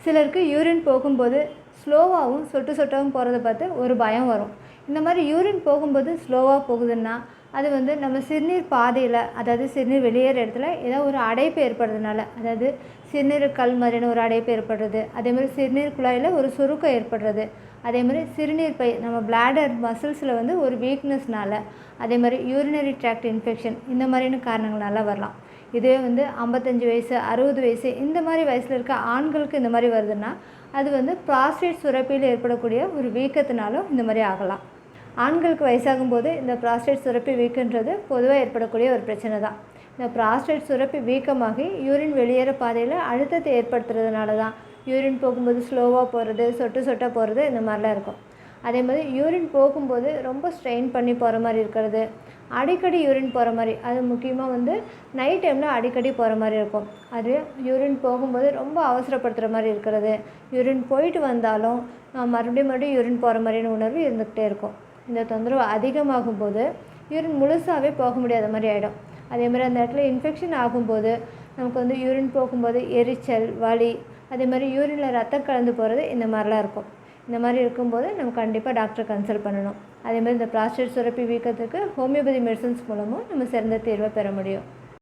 சிலருக்கு யூரின் போகும்போது ஸ்லோவாகவும் சொட்டு சொட்டாகவும் போகிறத பார்த்து ஒரு பயம் வரும். இந்த மாதிரி யூரின் போகும்போது ஸ்லோவாக போகுதுன்னா அது வந்து நம்ம சிறுநீர் பாதையில், அதாவது சிறுநீர் வெளியேற இடத்துல ஏதோ ஒரு அடைப்பு ஏற்படுறதுனால, அதாவது சிறுநீர் கல் மாதிரியான ஒரு அடைப்பு ஏற்படுறது, அதேமாதிரி சிறுநீர் குழாயில் ஒரு சுருக்கம் ஏற்படுறது, அதேமாதிரி சிறுநீர் பை நம்ம பிளாடர் மசில்ஸில் வந்து ஒரு வீக்னஸ்னால, அதேமாதிரி யூரினரி ட்ராக்ட் இன்ஃபெக்ஷன் இந்த மாதிரியான காரணங்களால வரலாம். இதுவே வந்து 55 வயசு 60 வயசு இந்த மாதிரி வயசில் இருக்க ஆண்களுக்கு இந்த மாதிரி வருதுன்னா அது வந்து ப்ராஸ்டேட் சுரப்பியில் ஏற்படக்கூடிய ஒரு வீக்கத்தினாலும் இந்த மாதிரி ஆகலாம். ஆண்களுக்கு வயசாகும்போது இந்த ப்ராஸ்டேட் சுரப்பி வீக்கன்றது பொதுவாக ஏற்படக்கூடிய ஒரு பிரச்சனை தான். இந்த ப்ராஸ்டேட் சுரப்பி வீக்கமாகி யூரின் வெளியேற பாதையில் அழுத்தத்தை ஏற்படுத்துறதுனால தான் யூரின் போகும்போது ஸ்லோவாக போகிறது, சொட்டு சொட்டாக போகிறது இந்த மாதிரிலாம் இருக்கும். அதே மாதிரி யூரின் போகும்போது ரொம்ப ஸ்ட்ரெயின் பண்ணி போகிற மாதிரி இருக்கிறது, அடிக்கடி யூரின் போகிற மாதிரி, அது முக்கியமாக வந்து நைட் டைமில் அடிக்கடி போகிற மாதிரி இருக்கும். அது யூரின் போகும்போது ரொம்ப அவசரப்படுத்துகிற மாதிரி இருக்கிறது, யூரின் போயிட்டு வந்தாலும் மறுபடியும் யூரின் போகிற மாதிரியான உணர்வு இருந்துக்கிட்டே இருக்கும். இந்த தொந்தரவு அதிகமாகும் போது யூரின் முழுசாகவே போக முடியாத மாதிரி ஆகிடும். அதேமாதிரி அந்த இடத்துல இன்ஃபெக்ஷன் ஆகும்போது நமக்கு வந்து யூரின் போகும்போது எரிச்சல், வலி, அதே மாதிரி யூரினில் ரத்தம் கலந்து போகிறது இந்த மாதிரிலாம் இருக்கும். இந்த மாதிரி இருக்கும்போது நம்ம கண்டிப்பாக டாக்டரை கன்சல்ட் பண்ணணும். அதேமாதிரி இந்த ப்ராஸ்டேட் சுரப்பி வீக்கத்துக்கு ஹோமியோபதி மெடிசன்ஸ் மூலமும் நம்ம சிறந்த தீர்வை பெற முடியும்.